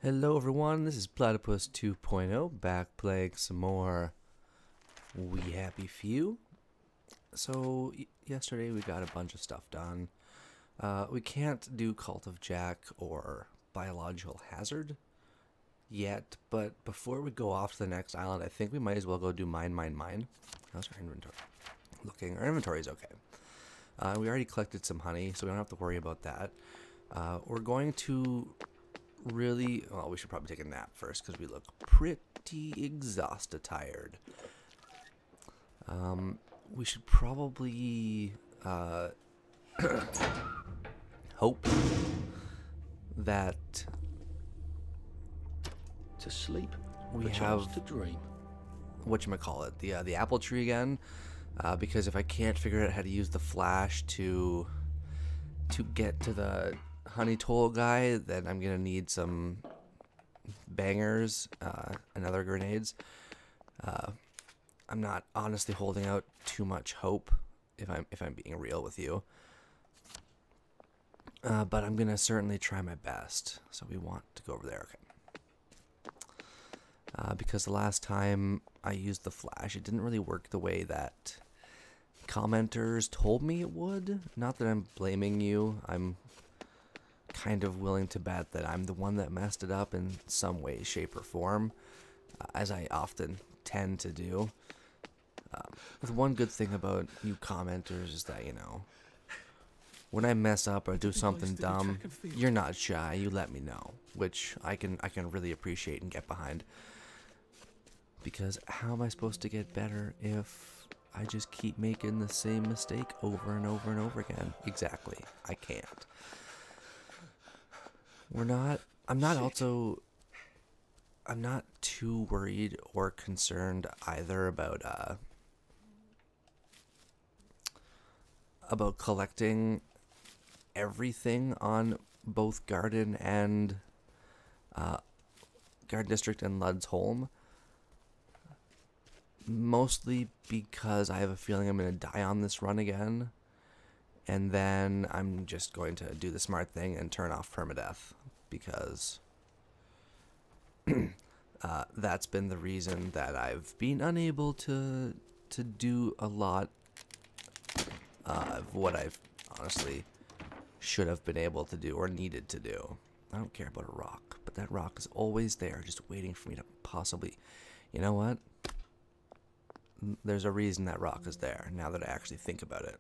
Hello everyone, this is Platypus 2.0, back playing some more We Happy Few. So, yesterday we got a bunch of stuff done. We can't do Cult of Jack or Biological Hazard yet, but before we go off to the next island, I think we might as well go do Mine. How's our inventory looking? Our inventory is okay. We already collected some honey, so we don't have to worry about that. We're going to well, we should probably take a nap first because we look pretty exhausted, tired. We should probably hope that to sleep, we perchance have to dream. whatchamacallit, the apple tree again, because if I can't figure out how to use the flash to get to the honey toll guy, then I'm gonna need some bangers and other grenades. I'm not honestly holding out too much hope, if I'm being real with you, but I'm gonna certainly try my best. So we want to go over there, okay? Because the last time I used the flash, it didn't really work the way that commenters told me it would. Not that I'm blaming you. I'm kind of willing to bet that I'm the one that messed it up in some way, shape, or form, as I often tend to do. The one good thing about you commenters is that, you know, when I mess up or do something dumb, you're not shy. You let me know, which I can really appreciate and get behind. Because how am I supposed to get better if I just keep making the same mistake over and over and over again? Exactly. I can't. I'm not too worried or concerned either about collecting everything on both Garden District and Lud's Home. Mostly because I have a feeling I'm going to die on this run again. And then I'm just going to do the smart thing and turn off Permadeath. Because that's been the reason that I've been unable to do a lot of what I've honestly should have been able to do or needed to do. I don't care about a rock, but that rock is always there, just waiting for me to possibly... You know what? There's a reason that rock is there, now that I actually think about it.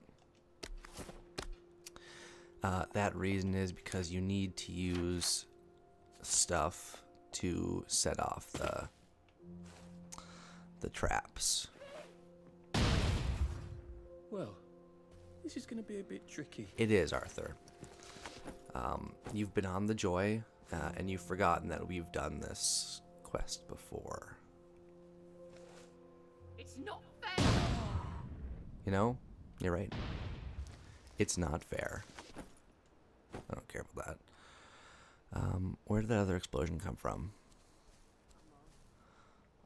That reason is because you need to use stuff to set off the traps. Well, this is going to be a bit tricky. It is, Arthur. You've been on the Joy, and you've forgotten that we've done this quest before. It's not fair. You know, you're right. It's not fair. I don't care about that. Where did that other explosion come from?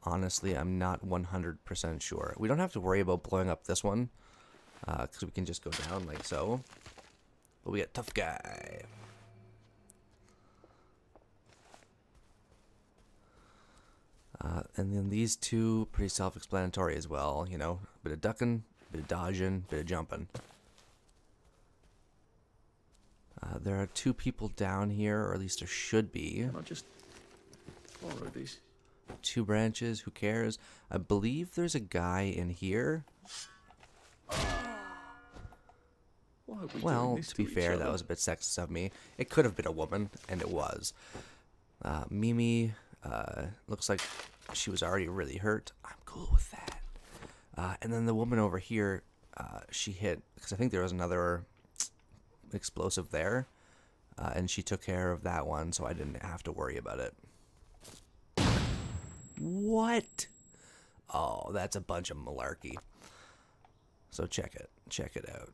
Honestly, I'm not 100% sure. We don't have to worry about blowing up this one, because we can just go down like so. But we got Tough Guy. And then these two, pretty self-explanatory as well. You know, a bit of ducking, a bit of dodging, a bit of jumping. There are two people down here, or at least there should be. Can I just borrow these? Two branches, who cares? I believe there's a guy in here. Why are we Well, doing this to be each fair, other? that was a bit sexist of me. It could have been a woman, and it was. Mimi, looks like she was already really hurt. I'm cool with that. And then the woman over here, she hit, because I think there was another explosive there, and she took care of that one, so I didn't have to worry about it. What? Oh, that's a bunch of malarkey. So check it out.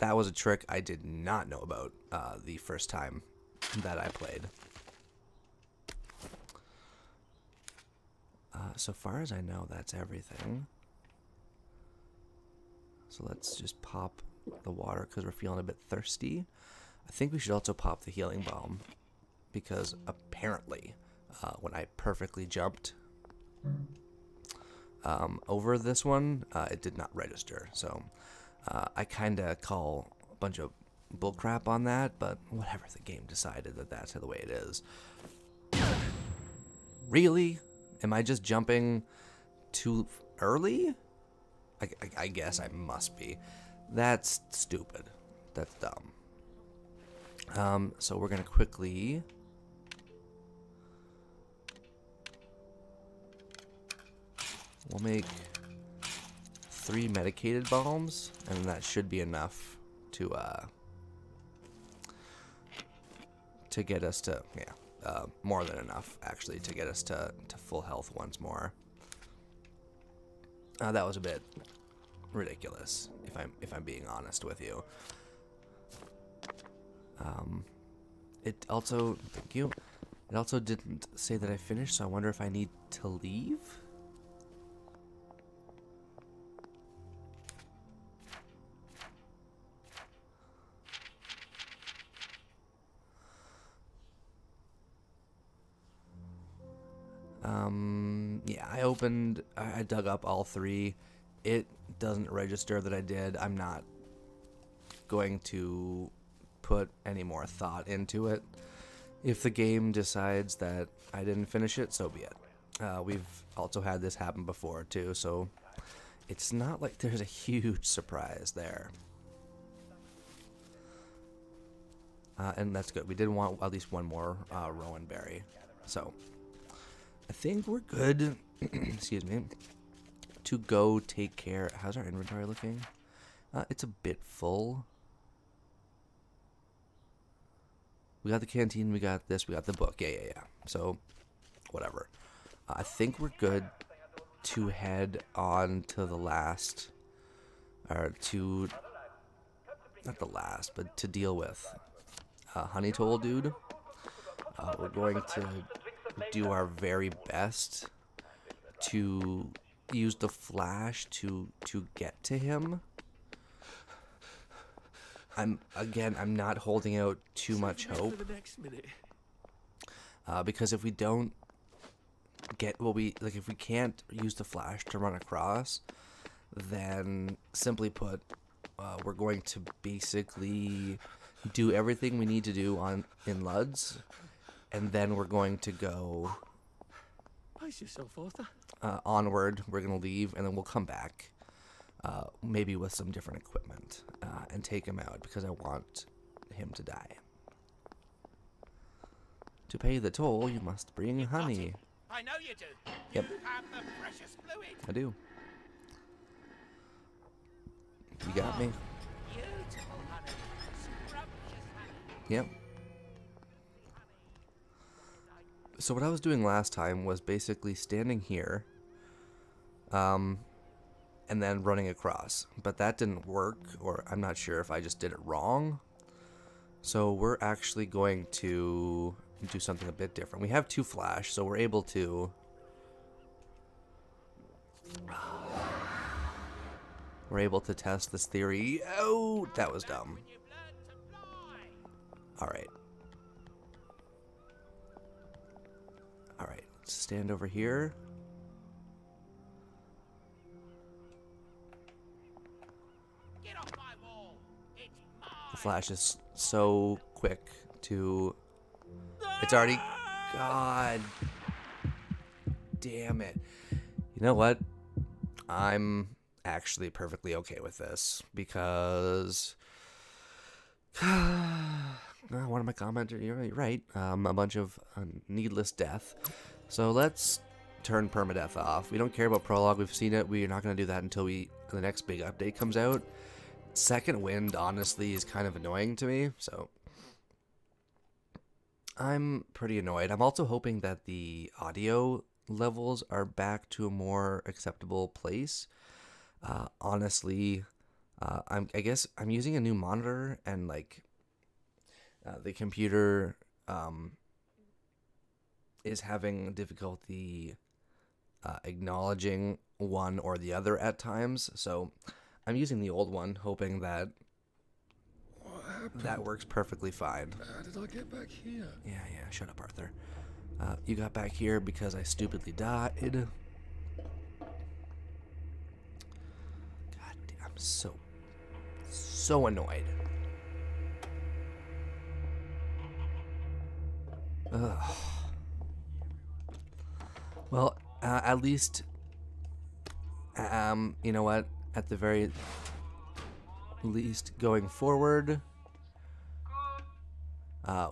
That was a trick I did not know about the first time that I played. So far as I know, that's everything. So let's just pop the water because we're feeling a bit thirsty. I think we should also pop the healing bomb, because apparently when I perfectly jumped over this one, it did not register. So I kind of call a bunch of bullcrap on that, but whatever, the game decided that that's the way it is. Really? Am I just jumping too early? I guess I must be. That's stupid. That's dumb. So we're gonna quickly we'll make 3 medicated bombs, and that should be enough to get us to, yeah, more than enough actually to get us to full health once more. That was a bit ridiculous, if I'm being honest with you. It also, thank you. It also didn't say that I finished, so I wonder if I need to leave. Yeah, I dug up all 3. It doesn't register that I did. I'm not going to put any more thought into it. If the game decides that I didn't finish it, so be it. We've also had this happen before too, so it's not like there's a huge surprise there. And that's good. We did want at least one more Rowan berry. So I think we're good, excuse me, to go take care. How's our inventory looking? It's a bit full. We got the canteen, we got this, we got the book. Yeah. So, whatever. I think we're good to head on to the last, or to, not the last, but to deal with Honey Toll Dude. We're going to do our very best to use the flash to get to him. I'm not holding out too much hope, because if we don't get if we can't use the flash to run across, then simply put, we're going to basically do everything we need to do in Luds, and then we're going to go Pace yourself, Arthur. onward. We're gonna leave, and then we'll come back, maybe with some different equipment, and take him out, because I want him to die. To pay the toll, you must bring honey. I know you do. Yep. You have the precious fluid. I do. You got me? Beautiful honey. Scrumptious honey. Yep. So what I was doing last time was basically standing here, and then running across. But that didn't work, or I'm not sure if I just did it wrong. So we're actually going to do something a bit different. We have 2 flash, so we're able to... We're able to test this theory. Oh, that was dumb. Alright. Alright, let's stand over here. Get off my wall. It's mine. The flash is so quick to... It's already... God damn it. You know what? I'm actually perfectly okay with this, because... one of my commenters, you're right, a bunch of needless death. So let's turn Permadeath off. We don't care about Prologue, we've seen it, we're not going to do that until the next big update comes out. Second Wind, honestly, is kind of annoying to me, so... I'm pretty annoyed. I'm also hoping that the audio levels are back to a more acceptable place. Honestly, I guess I'm using a new monitor, and like the computer is having difficulty acknowledging one or the other at times. So I'm using the old one, hoping that... What happened? That works perfectly fine. How did I get back here? Yeah, shut up, Arthur. You got back here because I stupidly died. God damn, I'm so annoyed. Ugh. Well, at least, you know what? At the very least, going forward,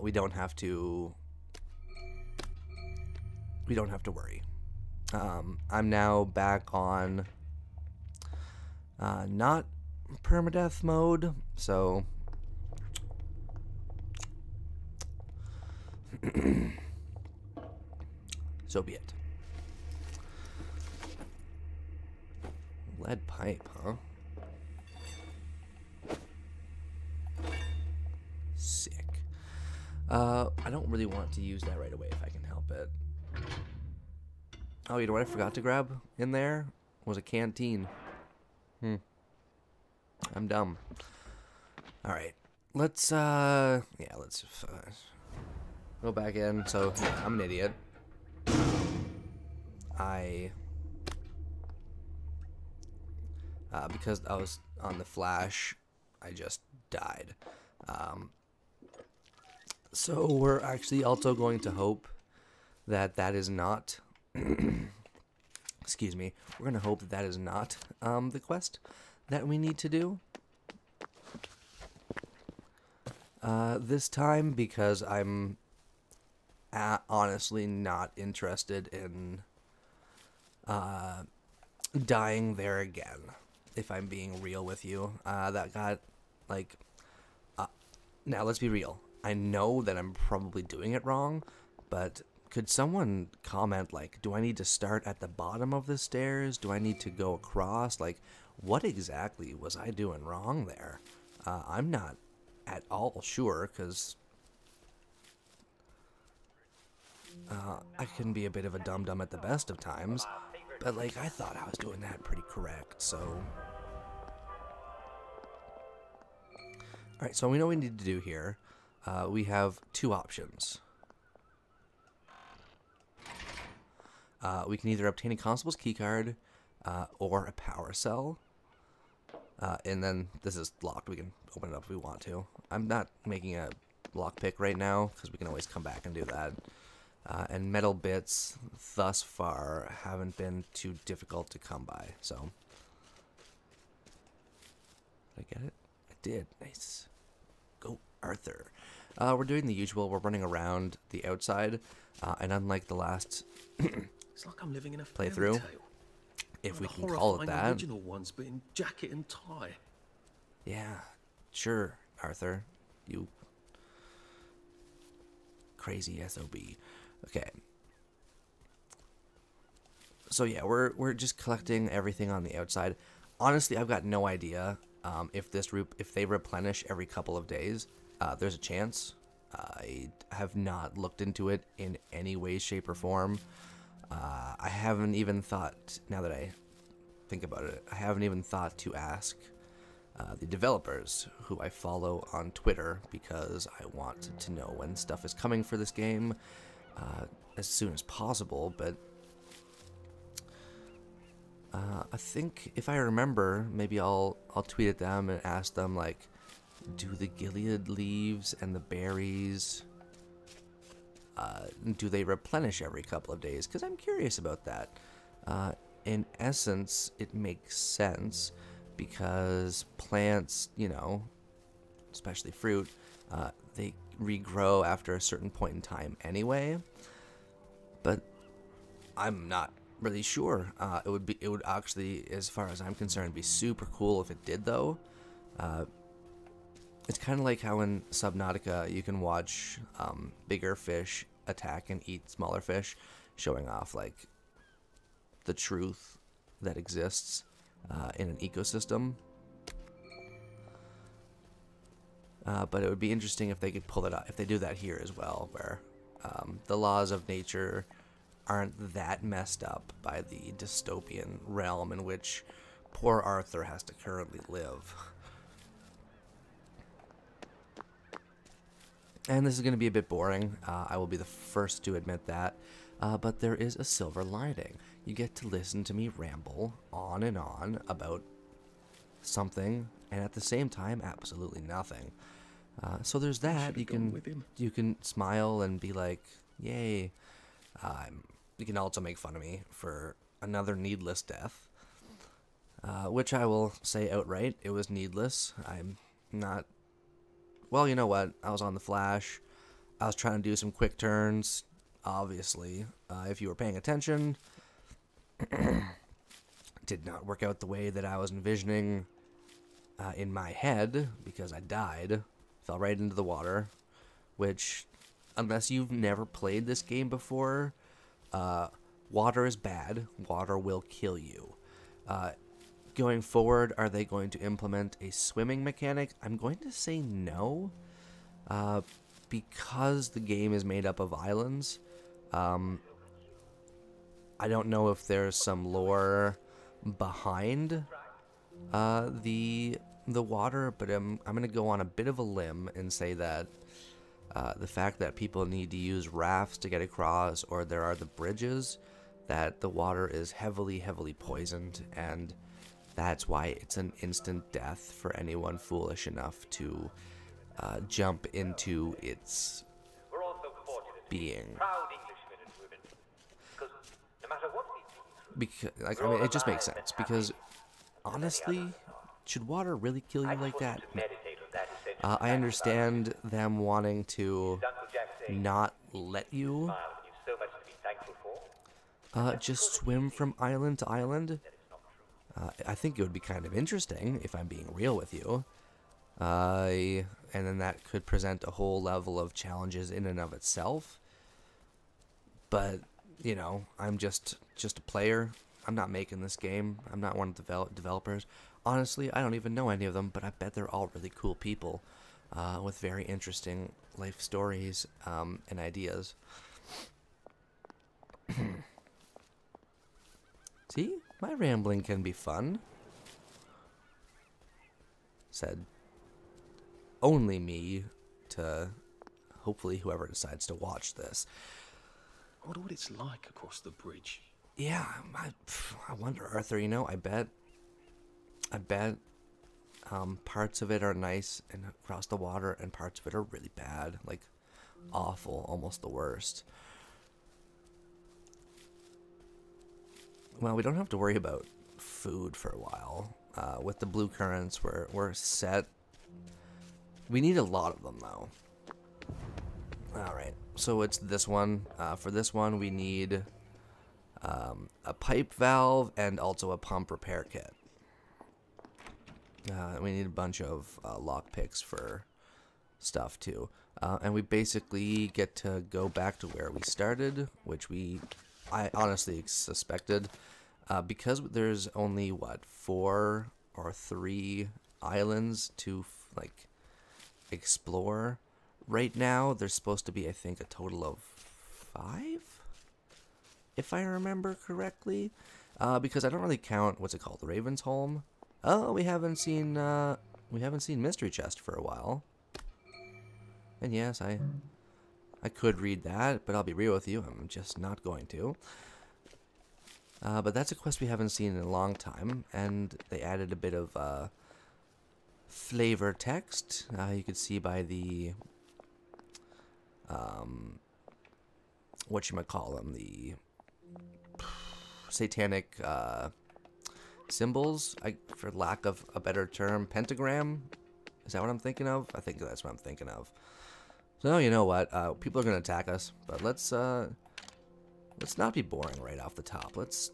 we don't have to worry. I'm now back on not permadeath mode, so so be it. Lead pipe, huh? Sick. I don't really want to use that right away if I can help it. Oh, you know what I forgot to grab in there? Was a canteen. I'm dumb. Alright. Let's go back in. So, yeah, I'm an idiot. Because I was on the flash, I just died. So we're actually also going to hope that that is not excuse me, we're going to hope that that is not the quest that we need to do this time, because I'm honestly not interested in dying there again, if I'm being real with you. That got, like, now let's be real. I know that I'm probably doing it wrong, but could someone comment, like, do I need to start at the bottom of the stairs? Do I need to go across? Like, what exactly was I doing wrong there? I'm not at all sure, because I can be a bit of a dum-dum at the best of times, but, like, I thought I was doing that pretty correct, so... Alright, so we know what we need to do here. We have two options. We can either obtain a constable's keycard or a power cell. And then this is locked. We can open it up if we want to. I'm not making a lockpick right now because we can always come back and do that. And metal bits thus far haven't been too difficult to come by. So, did I get it? I did. Nice. Go, Arthur. We're doing the usual. We're running around the outside, and unlike the last It's like I'm living in a fairy playthrough, tale. if One we of the can call it horrifying that. original ones, but in jacket and tie. Yeah, sure, Arthur. You crazy SOB. Okay. So yeah, we're just collecting everything on the outside. Honestly, I've got no idea if they replenish every couple of days. There's a chance. I have not looked into it in any way, shape, or form. I haven't even thought, now that I think about it, I haven't even thought to ask the developers who I follow on Twitter, because I want to know when stuff is coming for this game as soon as possible. But I think, if I remember, maybe I'll tweet at them and ask them, like, do the Gilead leaves and the berries, do they replenish every couple of days? Because I'm curious about that. In essence, it makes sense, because plants, you know, especially fruit, they regrow after a certain point in time anyway. But I'm not really sure. It would actually, as far as I'm concerned, be super cool if it did, though. It's kind of like how in Subnautica you can watch bigger fish attack and eat smaller fish, showing off, like, the truth that exists in an ecosystem. But it would be interesting if they could pull it out, if they do that here as well, where the laws of nature aren't that messed up by the dystopian realm in which poor Arthur has to currently live. And this is going to be a bit boring. I will be the first to admit that. But there is a silver lining. You get to listen to me ramble on and on about something, and at the same time, absolutely nothing. So there's that. You can smile and be like, "Yay!" You can also make fun of me for another needless death, which I will say outright, it was needless. I'm not. Well, you know what? I was on the Flash. I was trying to do some quick turns. Obviously, if you were paying attention, did not work out the way that I was envisioning in my head, because I died, fell right into the water, which, unless you've never played this game before, water is bad. Water will kill you. Going forward, are they going to implement a swimming mechanic? I'm going to say no, because the game is made up of islands. I don't know if there's some lore behind the water, but I'm gonna go on a bit of a limb and say that the fact that people need to use rafts to get across, or there are the bridges, that the water is heavily poisoned, and that's why it's an instant death for anyone foolish enough to jump into its being. Because, like, I mean, it just makes sense, because honestly, should water really kill you like that? I understand them wanting to not let you just swim from island to island. I think it would be kind of interesting, if I'm being real with you. And then that could present a whole level of challenges in and of itself. But, you know, I'm just a player. I'm not making this game. I'm not one of the developers. Honestly, I don't even know any of them, but I bet they're all really cool people with very interesting life stories and ideas. See? My rambling can be fun. Said only me to hopefully whoever decides to watch this. I wonder what it's like across the bridge. Yeah, I wonder, Arthur, you know, I bet parts of it are nice and across the water, and parts of it are really bad, like awful, almost the worst. Well, we don't have to worry about food for a while. With the blue currants, we're set. We need a lot of them, though. Alright, so it's this one. For this one, we need a pipe valve and also a pump repair kit. We need a bunch of lockpicks for stuff, too. And we basically get to go back to where we started, which I honestly suspected, because there's only, 4 or 3 islands to, explore right now. There's supposed to be, I think, a total of 5, if I remember correctly, because I don't really count, what's it called, the Raven's Home. Oh, we haven't seen Mystery Chest for a while. And yes, I could read that, but I'll be real with you, I'm just not going to. But that's a quest we haven't seen in a long time, and they added a bit of flavor text. You could see by the whatchamacallem, the satanic symbols, for lack of a better term, pentagram. Is that what I'm thinking of? I think that's what I'm thinking of. So you know what? People are gonna attack us, but let's not be boring right off the top. Let's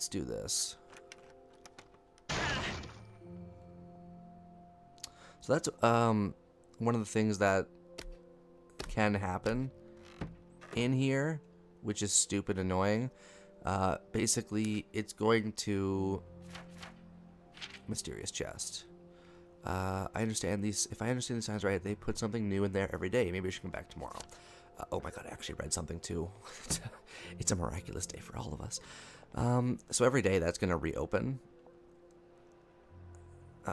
do this. So that's one of the things that can happen in here, which is stupid annoying. Basically, it's going to mysterious chest. I understand these. If I understand these signs right, they put something new in there every day. Maybe I should come back tomorrow. Oh my god, I actually read something too. It's a miraculous day for all of us. So every day that's going to reopen.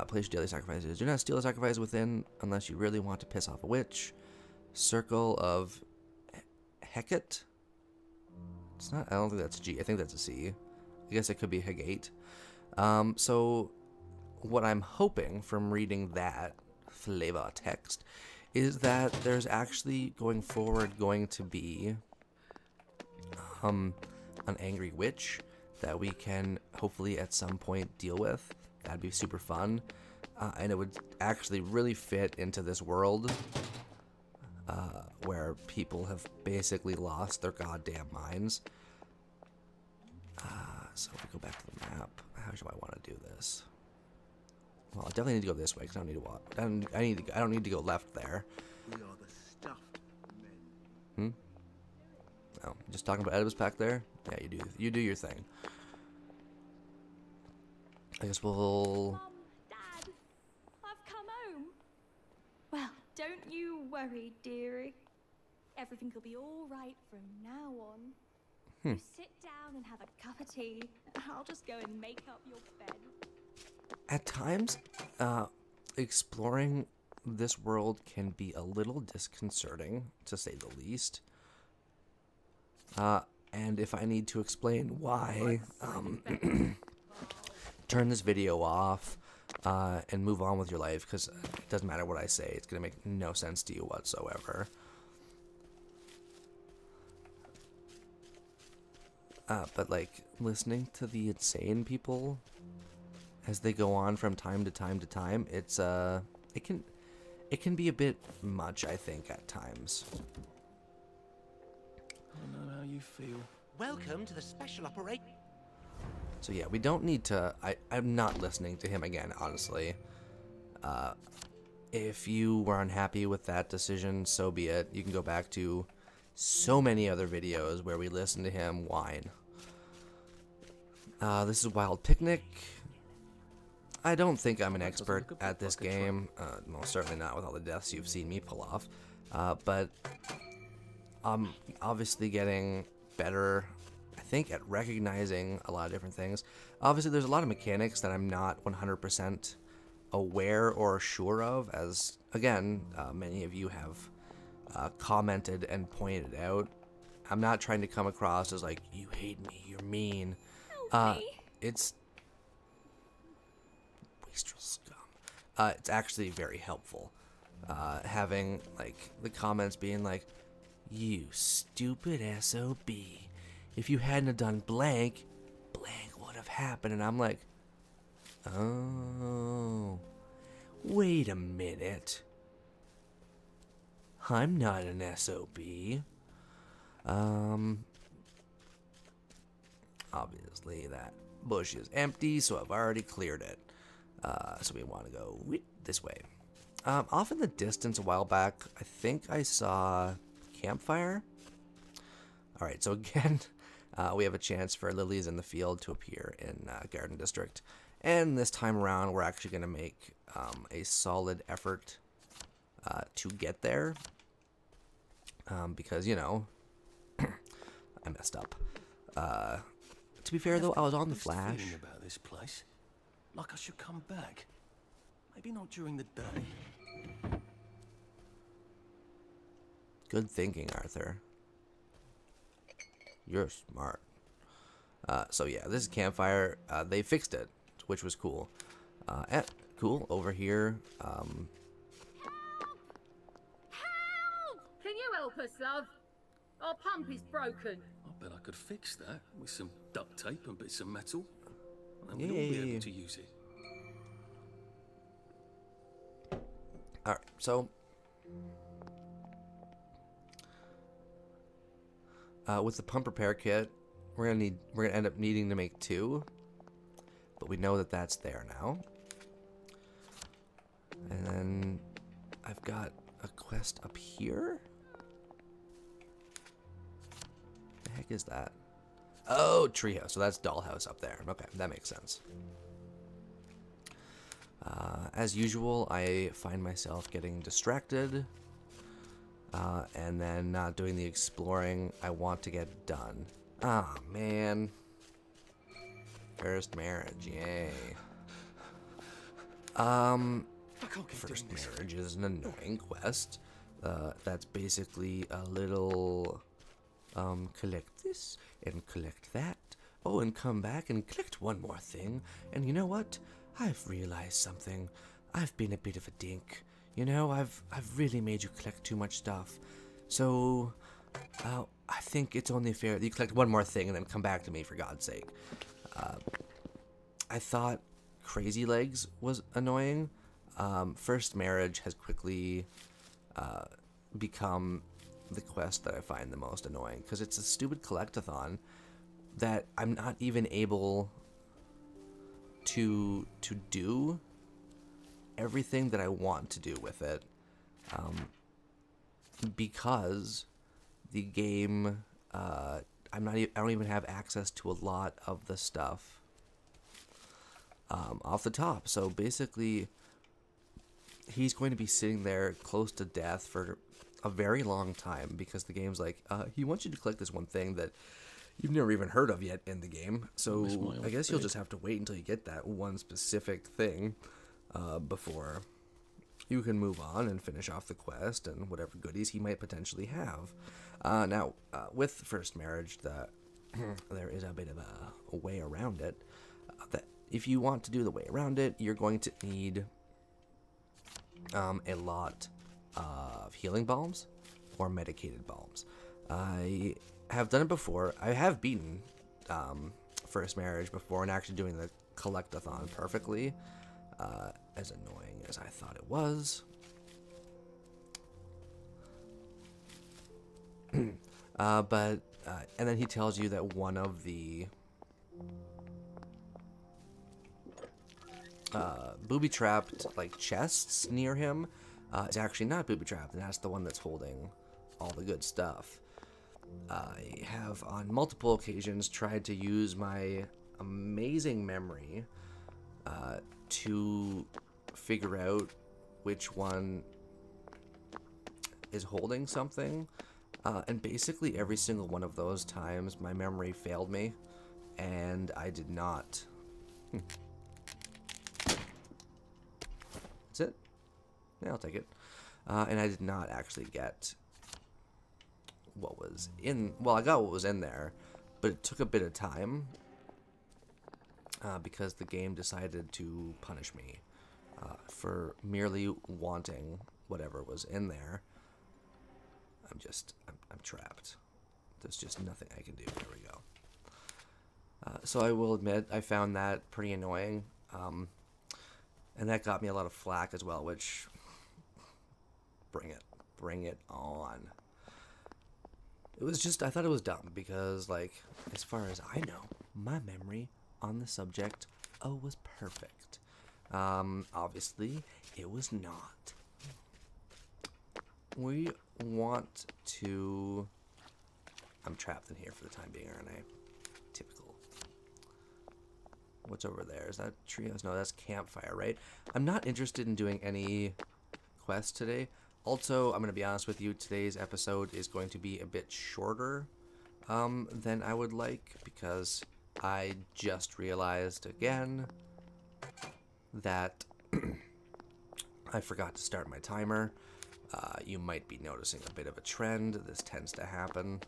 place your daily sacrifices. Do not steal the sacrifice within unless you really want to piss off a witch. Circle of Hecate. It's not. I don't think that's a G. I think that's a C. I guess it could be Hegate. So what I'm hoping from reading that flavor text is that there's actually going forward going to be an angry witch that we can hopefully at some point deal with. That'd be super fun, and it would actually really fit into this world where people have basically lost their goddamn minds. So if we go back to the map, how do I want to do this? Well, I definitely need to go this way because I don't need to walk. I don't need to go left there. We are the stuffed men. Oh, just talking about Oedipus back there. Yeah, you do your thing. I guess we'll. Mum, Dad, I've come home. Well, don't you worry, dearie. Everything will be all right from now on. You sit down and have a cup of tea, and I'll just go and make up your bed. At times, exploring this world can be a little disconcerting, to say the least. And if I need to explain why, turn this video off and move on with your life, because it doesn't matter what I say. It's going to make no sense to you whatsoever. But like listening to the insane people as they go on from time to time to time, it's it can be a bit much, I think, at times. I know how you feel. Welcome to the special operation. So yeah, we don't need to. I'm not listening to him again, honestly. If you were unhappy with that decision, so be it. You can go back to so many other videos where we listen to him whine. This is Wild Picnic. I don't think I'm an expert at this game. Well, certainly not with all the deaths you've seen me pull off. But I'm obviously getting better, I think, at recognizing a lot of different things. Obviously, there's a lot of mechanics that I'm not 100% aware or sure of, as, again, many of you have commented and pointed out. I'm not trying to come across as like, you hate me, you're mean. It's wastrel scum. It's actually very helpful. Having like the comments being like, you stupid SOB. If you hadn't have done blank, blank would have happened. And I'm like, oh, wait a minute. I'm not an SOB. Obviously that bush is empty, so I've already cleared it. So we want to go this way. Off in the distance a while back, I think I saw campfire. All right, so again, we have a chance for lilies in the field to appear in Garden District. And this time around, we're actually going to make a solid effort to get there. Because, you know, I messed up. To be fair, though, I was on the Flash. Feeling about this place, like I should come back. Maybe not during the day. Good thinking, Arthur. You're smart. So yeah, this is campfire. They fixed it, which was cool. Cool. Over here. Help! Can you help us, love? Our pump is broken. I bet I could fix that with some duct tape and bits of metal. And we'd all be able to use it. All right, so with the pump repair kit, we're gonna end up needing to make 2, but we know that that's there now. And then I've got a quest up here. The heck is that? Oh, treehouse. So that's dollhouse up there. Okay, that makes sense. As usual, I find myself getting distracted, and then not doing the exploring I want to get done. Ah, man. First marriage, yay. I can't keep First doing this. marriage is an annoying quest. That's basically a little, collect this and collect that. Oh, and come back and collect one more thing. And you know what? I've realized something. I've been a bit of a dink. You know, I've really made you collect too much stuff. So, I think it's only fair that you collect one more thing and then come back to me, for God's sake. I thought Crazy Legs was annoying. First Marriage has quickly become the quest that I find the most annoying, because it's a stupid collectathon that I'm not even able to do everything that I want to do with it, because the game, I don't even have access to a lot of the stuff off the top. So basically, he's going to be sitting there close to death for a very long time, because the game's like, he wants you to collect this one thing that you've never even heard of yet in the game. So I guess you'll just have to wait until you get that one specific thing before you can move on and finish off the quest and whatever goodies he might potentially have. Now, with First Marriage, there is a bit of a way around it. That if you want to do the way around it, you're going to need a lot of healing balms or medicated balms. I have done it before. I have beaten First Marriage before, and actually doing the collectathon perfectly, as annoying as I thought it was. And then he tells you that one of the booby-trapped like chests near him is actually not booby-trapped, and that's the one that's holding all the good stuff. I have on multiple occasions tried to use my amazing memory to figure out which one is holding something, and basically every single one of those times my memory failed me, and I did not. That's it? Yeah, I'll take it. And I did not actually get what was in... Well, I got what was in there, but it took a bit of time because the game decided to punish me for merely wanting whatever was in there. I'm trapped. There's just nothing I can do. There we go. So I will admit, I found that pretty annoying. And that got me a lot of flack as well, which... Bring it on. It was just, I thought it was dumb, because, like, as far as I know, my memory on the subject, was perfect. Obviously, it was not. We want to... I'm trapped in here for the time being, aren't I? Typical. What's over there? Is that trios? No, that's campfire, right? I'm not interested in doing any quests today. Also, I'm going to be honest with you, today's episode is going to be a bit shorter than I would like, because I just realized again that I forgot to start my timer. You might be noticing a bit of a trend. This tends to happen.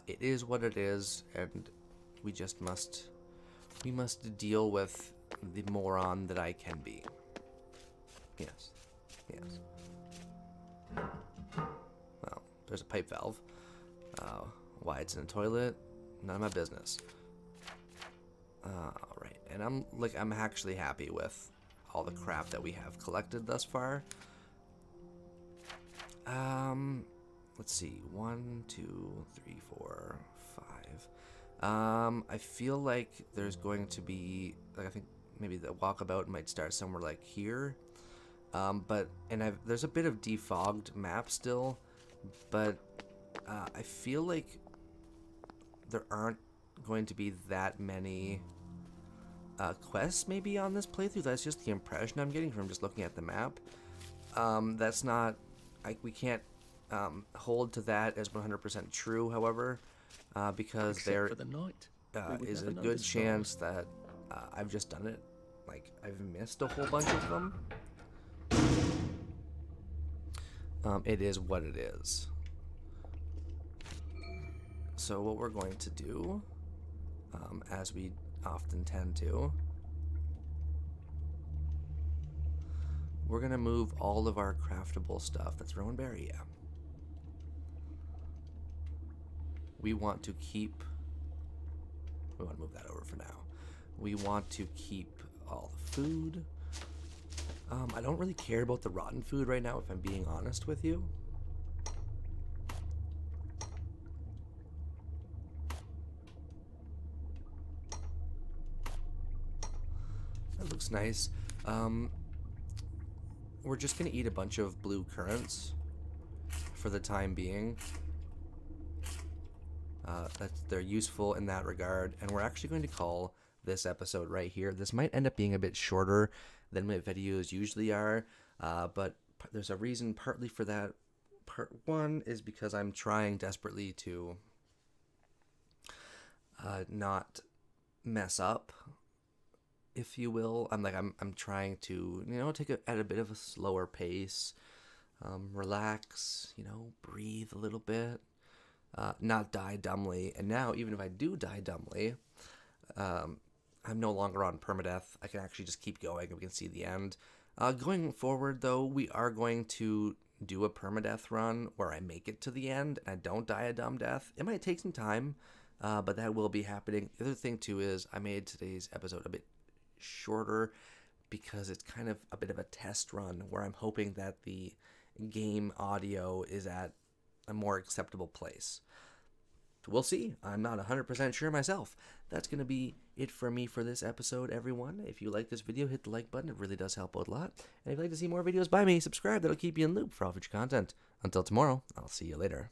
It is what it is, and we must deal with the moron that I can be. Yes. Well, there's a pipe valve. Why it's in a toilet, none of my business. Alright, and I'm actually happy with all the crap that we have collected thus far. Let's see, 1, 2, 3, 4, 5. I feel like there's going to be, like, I think maybe the walkabout might start somewhere like here. There's a bit of defogged map still, but I feel like there aren't going to be that many quests maybe on this playthrough. That's just the impression I'm getting from just looking at the map. That's not, we can't hold to that as 100% true, however, because Except there for the night. is a good chance that I've just done it. Like, I've missed a whole bunch of them. It is what it is. So what we're going to do, as we often tend to, we're going to move all of our craftable stuff. That's Rowanberry, yeah. We want to keep... We want to move that over for now. We want to keep all the food. I don't really care about the rotten food right now, if I'm being honest with you. That looks nice. We're just going to eat a bunch of blue currants for the time being. They're useful in that regard, and we're actually going to call this episode right here. This might end up being a bit shorter than my videos usually are, but there's a reason partly for that. Part one is because I'm trying desperately to not mess up, if you will. I'm trying to, you know, take it at a bit of a slower pace, relax, you know, breathe a little bit. Not die dumbly. And now, even if I do die dumbly, I'm no longer on permadeath. I can actually just keep going and we can see the end. Going forward, though, we are going to do a permadeath run where I make it to the end and I don't die a dumb death. It might take some time, but that will be happening. The other thing, too, is I made today's episode a bit shorter because it's kind of a bit of a test run where I'm hoping that the game audio is at a more acceptable place. We'll see. I'm not 100% sure myself. That's going to be it for me for this episode, everyone. If you like this video, hit the like button. It really does help out a lot. And if you'd like to see more videos by me, subscribe. That'll keep you in the loop for all future content. Until tomorrow, I'll see you later.